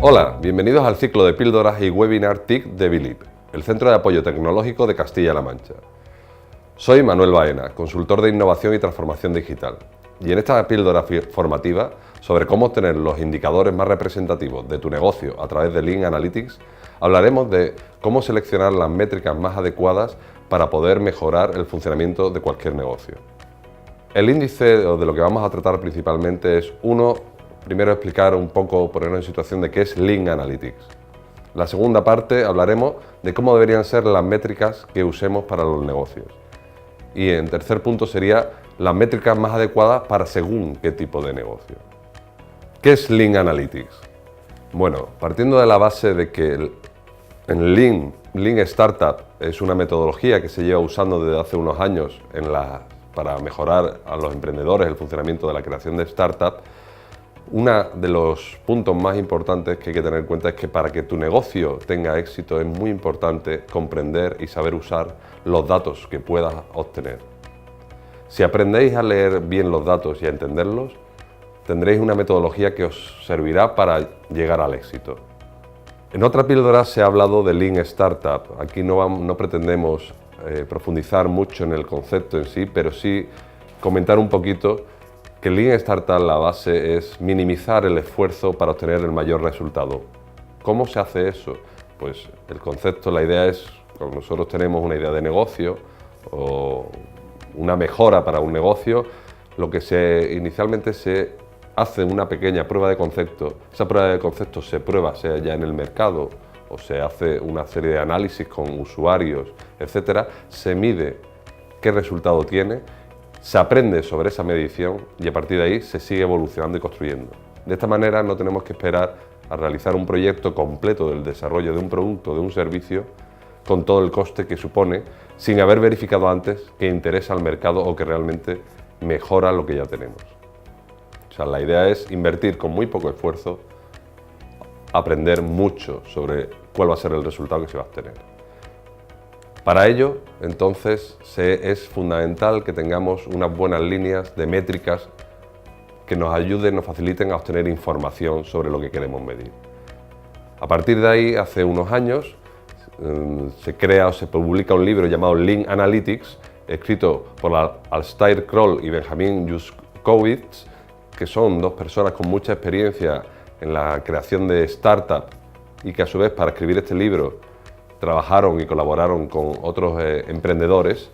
Hola, bienvenidos al ciclo de píldoras y webinar TIC de Bilib, el Centro de Apoyo Tecnológico de Castilla-La Mancha. Soy Manuel Baena, consultor de innovación y transformación digital, y en esta píldora formativa sobre cómo obtener los indicadores más representativos de tu negocio a través de Lean Analytics, hablaremos de cómo seleccionar las métricas más adecuadas para poder mejorar el funcionamiento de cualquier negocio. El índice de lo que vamos a tratar principalmente es primero explicar un poco, ponernos en situación de qué es Lean Analytics. La segunda parte hablaremos de cómo deberían ser las métricas que usemos para los negocios. Y en tercer punto sería las métricas más adecuadas para según qué tipo de negocio. ¿Qué es Lean Analytics? Bueno, partiendo de la base de que en Lean Startup es una metodología que se lleva usando desde hace unos años para mejorar a los emprendedores el funcionamiento de la creación de startup. Uno de los puntos más importantes que hay que tener en cuenta es que para que tu negocio tenga éxito es muy importante comprender y saber usar los datos que puedas obtener. Si aprendéis a leer bien los datos y a entenderlos, tendréis una metodología que os servirá para llegar al éxito. En otra píldora se ha hablado de Lean Startup. Aquí no pretendemos profundizar mucho en el concepto en sí, pero sí comentar un poquito que Lean Startup, la base es minimizar el esfuerzo para obtener el mayor resultado. ¿Cómo se hace eso? Pues el concepto, la idea es, cuando nosotros tenemos una idea de negocio o una mejora para un negocio, lo que inicialmente se hace una pequeña prueba de concepto. Esa prueba de concepto se prueba, sea ya en el mercado o se hace una serie de análisis con usuarios, etcétera. Se mide qué resultado tiene, se aprende sobre esa medición y a partir de ahí se sigue evolucionando y construyendo. De esta manera no tenemos que esperar a realizar un proyecto completo del desarrollo de un producto, de un servicio, con todo el coste que supone, sin haber verificado antes que interesa al mercado o que realmente mejora lo que ya tenemos. O sea, la idea es invertir con muy poco esfuerzo, aprender mucho sobre cuál va a ser el resultado que se va a obtener. Para ello, entonces, es fundamental que tengamos unas buenas líneas de métricas que nos ayuden, nos faciliten a obtener información sobre lo que queremos medir. A partir de ahí, hace unos años, se crea o se publica un libro llamado Lean Analytics, escrito por Alistair Croll y Benjamin Yuskowitz, que son dos personas con mucha experiencia en la creación de startups y que a su vez para escribir este libro trabajaron y colaboraron con otros emprendedores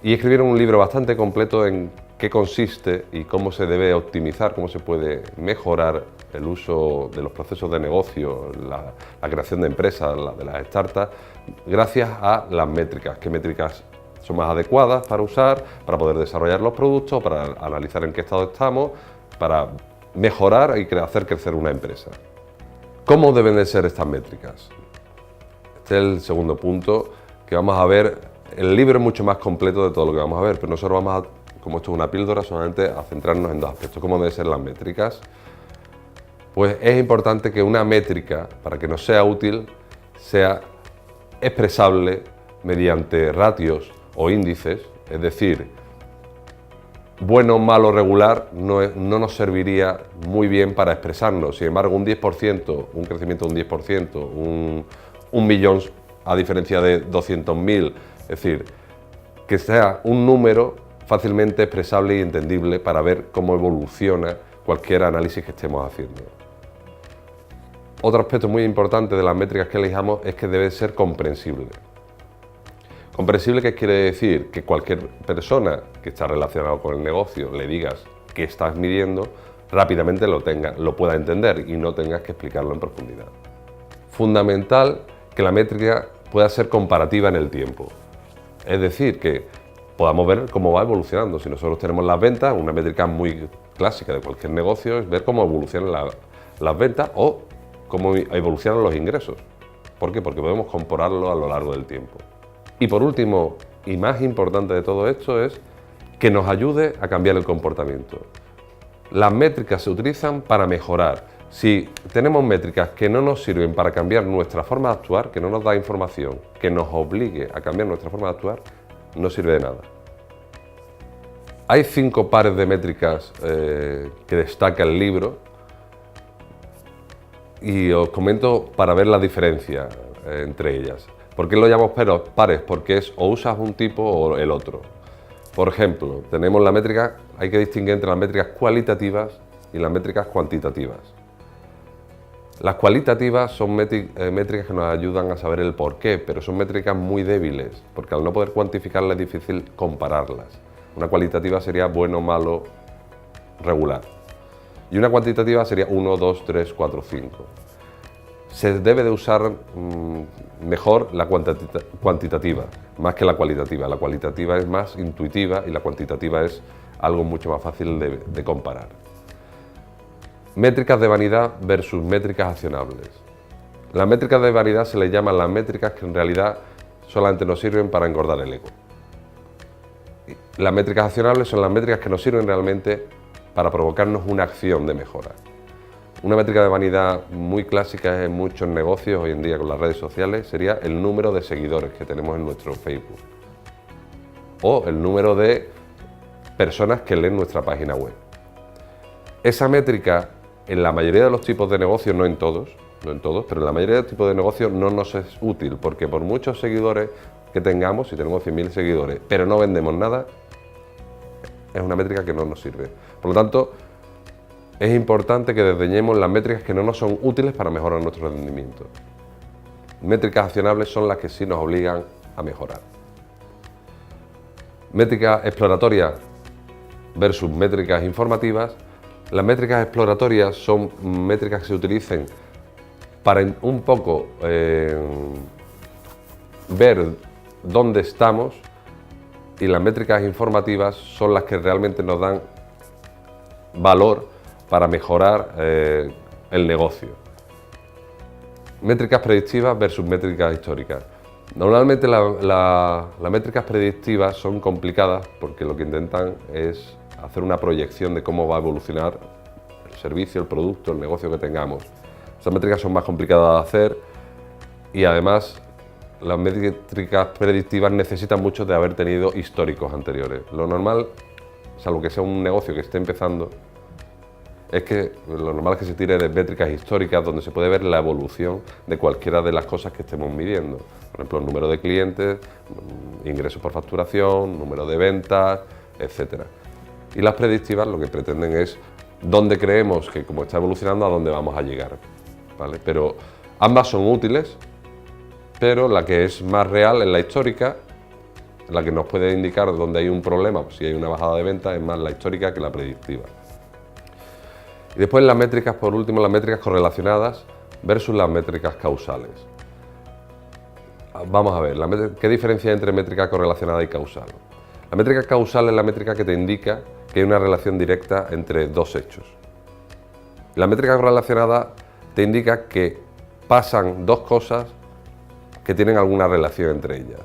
y escribieron un libro bastante completo en qué consiste y cómo se debe optimizar, cómo se puede mejorar el uso de los procesos de negocio, la creación de empresas, de las startups, gracias a las métricas. ¿Qué métricas son más adecuadas para usar, para poder desarrollar los productos, para analizar en qué estado estamos, para mejorar y hacer crecer una empresa? ¿Cómo deben de ser estas métricas? Este es el segundo punto que vamos a ver. El libro es mucho más completo de todo lo que vamos a ver, pero nosotros vamos a, como esto es una píldora, solamente a centrarnos en dos aspectos. ¿Cómo deben ser las métricas? Pues es importante que una métrica, para que nos sea útil, sea expresable mediante ratios o índices, es decir, bueno, malo, regular no nos serviría muy bien para expresarnos. Sin embargo, un 10%, un crecimiento de un 10%, un millón a diferencia de 200.000, es decir, que sea un número fácilmente expresable y entendible para ver cómo evoluciona cualquier análisis que estemos haciendo. Otro aspecto muy importante de las métricas que elijamos es que debe ser comprensible. Comprensible, ¿qué quiere decir? Que cualquier persona que está relacionada con el negocio le digas qué estás midiendo, rápidamente lo pueda entender y no tengas que explicarlo en profundidad. Fundamental que la métrica pueda ser comparativa en el tiempo. Es decir, que podamos ver cómo va evolucionando. Si nosotros tenemos las ventas, una métrica muy clásica de cualquier negocio es ver cómo evolucionan las ventas o cómo evolucionan los ingresos. ¿Por qué? Porque podemos compararlo a lo largo del tiempo. Y por último, y más importante de todo esto, es que nos ayude a cambiar el comportamiento. Las métricas se utilizan para mejorar. Si tenemos métricas que no nos sirven para cambiar nuestra forma de actuar, que no nos da información que nos obligue a cambiar nuestra forma de actuar, no sirve de nada. Hay 5 pares de métricas que destaca el libro. Y os comento para ver la diferencia entre ellas. ¿Por qué lo llamamos pares? Porque es o usas un tipo o el otro. Por ejemplo, tenemos la métrica, hay que distinguir entre las métricas cualitativas y las métricas cuantitativas. Las cualitativas son métricas que nos ayudan a saber el porqué, pero son métricas muy débiles, porque al no poder cuantificarlas es difícil compararlas. Una cualitativa sería bueno, malo, regular. Y una cuantitativa sería 1, 2, 3, 4, 5. Se debe de usar mejor la cuantitativa, más que la cualitativa. La cualitativa es más intuitiva y la cuantitativa es algo mucho más fácil de comparar. Métricas de vanidad versus métricas accionables. Las métricas de vanidad se les llaman las métricas que en realidad solamente nos sirven para engordar el ego. Las métricas accionables son las métricas que nos sirven realmente para provocarnos una acción de mejora. Una métrica de vanidad muy clásica en muchos negocios hoy en día con las redes sociales sería el número de seguidores que tenemos en nuestro Facebook o el número de personas que leen nuestra página web. Esa métrica en la mayoría de los tipos de negocios, no en todos, pero en la mayoría de los tipos de negocios no nos es útil, porque por muchos seguidores que tengamos, si tenemos 100.000 seguidores, pero no vendemos nada, es una métrica que no nos sirve. Por lo tanto, es importante que desdeñemos las métricas que no nos son útiles para mejorar nuestro rendimiento. Métricas accionables son las que sí nos obligan a mejorar. Métricas exploratorias versus métricas informativas. Las métricas exploratorias son métricas que se utilicen para un poco ver dónde estamos, y las métricas informativas son las que realmente nos dan valor para mejorar el negocio. Métricas predictivas versus métricas históricas. Normalmente las métricas predictivas son complicadas porque lo que intentan es hacer una proyección de cómo va a evolucionar el servicio, el producto, el negocio que tengamos. Esas métricas son más complicadas de hacer y además las métricas predictivas necesitan mucho de haber tenido históricos anteriores. Lo normal, salvo que sea un negocio que esté empezando, es que lo normal es que se tire de métricas históricas donde se puede ver la evolución de cualquiera de las cosas que estemos midiendo. Por ejemplo, el número de clientes, ingresos por facturación, número de ventas, etc. Y las predictivas lo que pretenden es dónde creemos que, como está evolucionando, a dónde vamos a llegar, ¿vale? Pero ambas son útiles, pero la que es más real es la histórica, la que nos puede indicar dónde hay un problema, si hay una bajada de ventas, es más la histórica que la predictiva. Y después las métricas, por último, las métricas correlacionadas versus las métricas causales. Vamos a ver, ¿qué diferencia hay entre métrica correlacionada y causal? La métrica causal es la métrica que te indica que hay una relación directa entre dos hechos. La métrica correlacionada te indica que pasan dos cosas que tienen alguna relación entre ellas.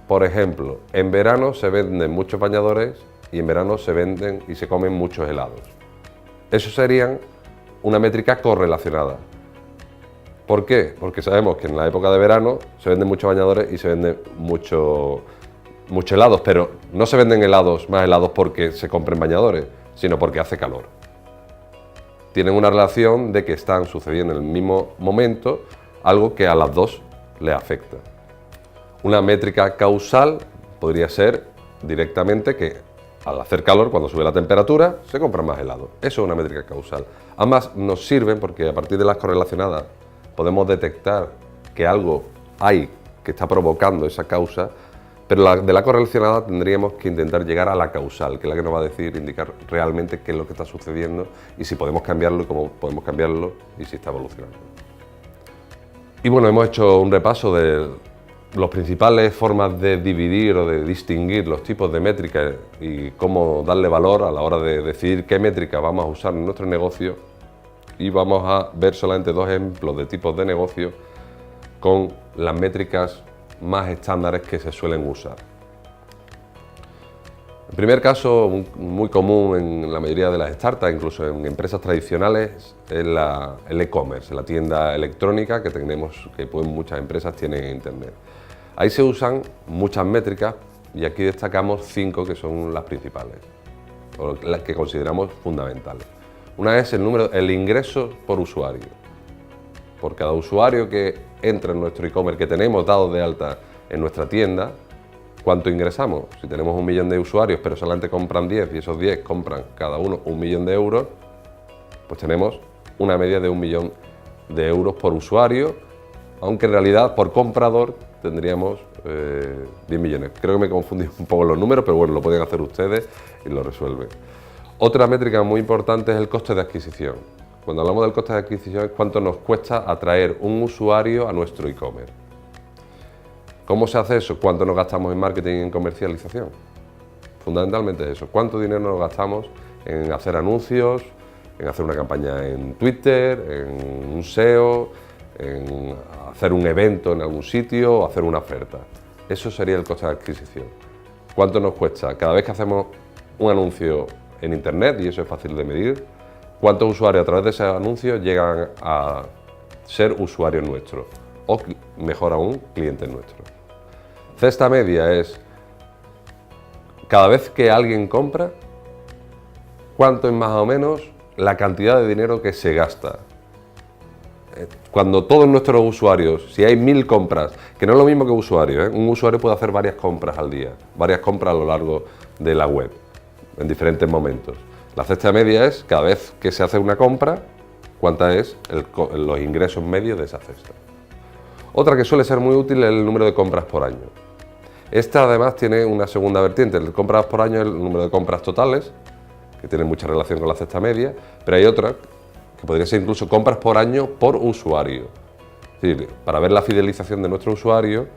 Por ejemplo, en verano se venden muchos bañadores y en verano se venden y se comen muchos helados. Eso serían una métrica correlacionada. ¿Por qué? Porque sabemos que en la época de verano se venden muchos bañadores y se venden muchos helados, pero no se venden más helados porque se compren bañadores, sino porque hace calor. Tienen una relación de que están sucediendo en el mismo momento algo que a las dos les afecta. Una métrica causal podría ser directamente que al hacer calor, cuando sube la temperatura, se compran más helados. Eso es una métrica causal. Ambas nos sirven porque a partir de las correlacionadas podemos detectar que algo hay que está provocando esa causa, pero de la correlacionada tendríamos que intentar llegar a la causal, que es la que nos va a decir, indicar realmente qué es lo que está sucediendo y si podemos cambiarlo y cómo podemos cambiarlo y si está evolucionando. Y bueno, hemos hecho un repaso de las principales formas de dividir o de distinguir los tipos de métricas y cómo darle valor a la hora de decidir qué métrica vamos a usar en nuestro negocio, y vamos a ver solamente dos ejemplos de tipos de negocio con las métricas más estándares que se suelen usar. El primer caso, muy común en la mayoría de las startups, incluso en empresas tradicionales, es el e-commerce, la tienda electrónica que muchas empresas tienen en Internet. Ahí se usan muchas métricas y aquí destacamos 5 que son las principales, o las que consideramos fundamentales. Una es el ingreso por usuario. por cada usuario que entra en nuestro e-commerce, que tenemos dado de alta en nuestra tienda, ¿cuánto ingresamos? Si tenemos 1 millón de usuarios, pero solamente compran 10 y esos 10 compran cada uno 1 millón de euros, pues tenemos una media de 1 millón de euros por usuario, aunque en realidad por comprador tendríamos 10 millones. Creo que me confundí un poco los números, pero bueno, lo pueden hacer ustedes y lo resuelven. Otra métrica muy importante es el coste de adquisición. Cuando hablamos del coste de adquisición es cuánto nos cuesta atraer un usuario a nuestro e-commerce. ¿Cómo se hace eso? ¿Cuánto nos gastamos en marketing y en comercialización? Fundamentalmente eso. ¿Cuánto dinero nos gastamos en hacer anuncios, en hacer una campaña en Twitter, en un SEO, en hacer un evento en algún sitio o hacer una oferta? Eso sería el coste de adquisición. ¿Cuánto nos cuesta cada vez que hacemos un anuncio en Internet? Y eso es fácil de medir. ¿Cuántos usuarios a través de ese anuncio llegan a ser usuarios nuestros? O, mejor aún, clientes nuestros. Cesta media es, cada vez que alguien compra, ¿cuánto es más o menos la cantidad de dinero que se gasta? Cuando todos nuestros usuarios, si hay 1000 compras, que no es lo mismo que usuarios, un usuario puede hacer varias compras al día, varias compras a lo largo de la web, en diferentes momentos. La cesta media es, cada vez que se hace una compra, cuánta es los ingresos medios de esa cesta. Otra que suele ser muy útil es el número de compras por año. Esta además tiene una segunda vertiente. El compras por año es el número de compras totales, que tiene mucha relación con la cesta media, pero hay otra que podría ser incluso compras por año por usuario. Es decir, para ver la fidelización de nuestro usuario,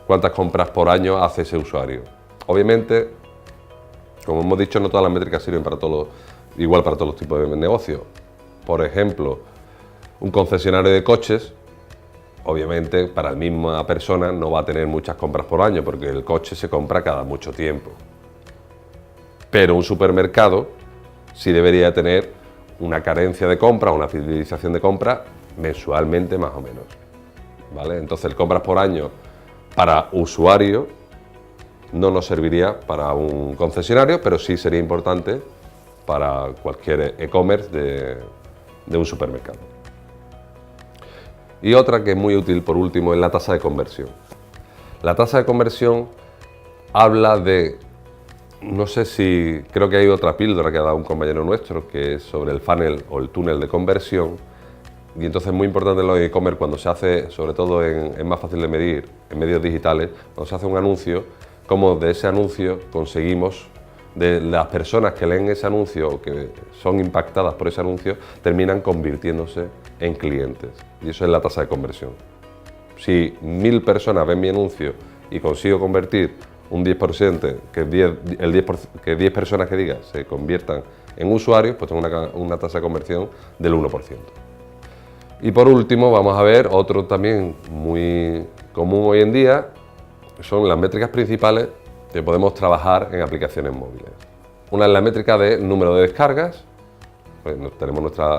cuántas compras por año hace ese usuario. Obviamente, como hemos dicho, no todas las métricas sirven igual para todos los tipos de negocios. Por ejemplo, un concesionario de coches, obviamente para la misma persona no va a tener muchas compras por año porque el coche se compra cada mucho tiempo. Pero un supermercado sí debería tener una carencia de compra, una fidelización de compra mensualmente más o menos. ¿Vale? Entonces el compras por año para usuario no nos serviría para un concesionario, pero sí sería importante para cualquier e-commerce de un supermercado. Y otra que es muy útil, por último, es la tasa de conversión. La tasa de conversión habla de, no sé si, creo que hay otra píldora que ha dado un compañero nuestro, que es sobre el funnel o el túnel de conversión. Y entonces es muy importante en los e-commerce, cuando se hace, sobre todo es más fácil de medir en medios digitales, cuando se hace un anuncio, cómo de ese anuncio conseguimos, de las personas que leen ese anuncio o que son impactadas por ese anuncio, terminan convirtiéndose en clientes. Y eso es la tasa de conversión. Si 1000 personas ven mi anuncio y consigo convertir un 10%, que 10 personas que diga se conviertan en usuarios, pues tengo una tasa de conversión del 1%. Y por último vamos a ver otro también muy común hoy en día, son las métricas principales que podemos trabajar en aplicaciones móviles. Una es la métrica de número de descargas. Pues tenemos nuestra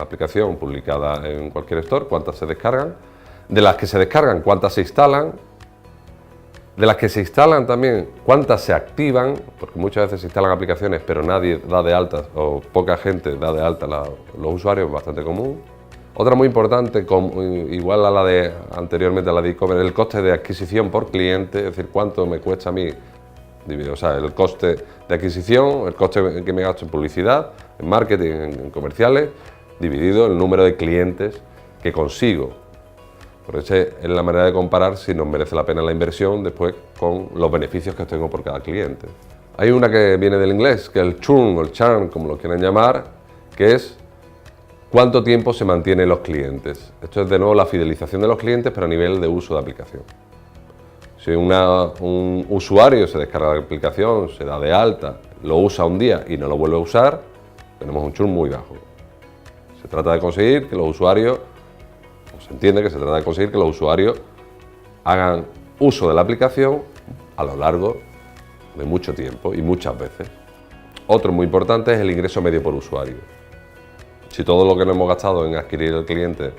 aplicación publicada en cualquier store, cuántas se descargan. De las que se descargan, cuántas se instalan. De las que se instalan también, cuántas se activan, porque muchas veces se instalan aplicaciones pero nadie da de alta o poca gente da de alta los usuarios, es bastante común. Otra muy importante, igual a la de anteriormente, a la de e-commerce, el coste de adquisición por cliente, es decir, cuánto me cuesta a mí, o sea, el coste de adquisición, el coste que me gasto en publicidad, en marketing, en comerciales, dividido el número de clientes que consigo. Por eso es la manera de comparar si nos merece la pena la inversión después con los beneficios que tengo por cada cliente. Hay una que viene del inglés, que es el churn o el churn, como lo quieran llamar, que es ¿cuánto tiempo se mantienen los clientes? Esto es de nuevo la fidelización de los clientes, pero a nivel de uso de aplicación. Si un usuario se descarga la aplicación, se da de alta, lo usa un día y no lo vuelve a usar, tenemos un churn muy bajo. Se trata de conseguir que los usuarios, o se entiende que se trata de conseguir que los usuarios hagan uso de la aplicación a lo largo de mucho tiempo y muchas veces. Otro muy importante es el ingreso medio por usuario. Si todo lo que nos hemos gastado en adquirir el cliente,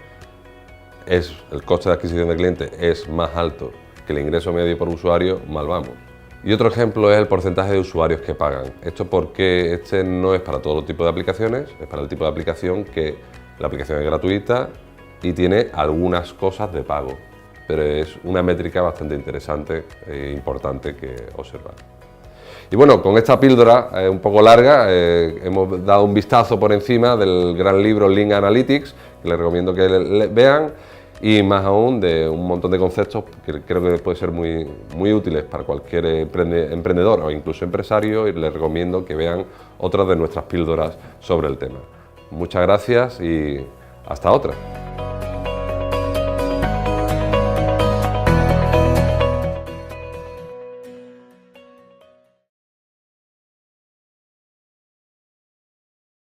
el coste de adquisición del cliente es más alto que el ingreso medio por usuario, mal vamos. Y otro ejemplo es el porcentaje de usuarios que pagan. Esto porque no es para todo tipo de aplicaciones, es para el tipo de aplicación que la aplicación es gratuita y tiene algunas cosas de pago, pero es una métrica bastante interesante e importante que observar. Y bueno, con esta píldora un poco larga hemos dado un vistazo por encima del gran libro Lean Analytics, que les recomiendo que vean, y más aún de un montón de conceptos que creo que pueden ser muy útiles para cualquier emprendedor o incluso empresario, y les recomiendo que vean otras de nuestras píldoras sobre el tema. Muchas gracias y hasta otra.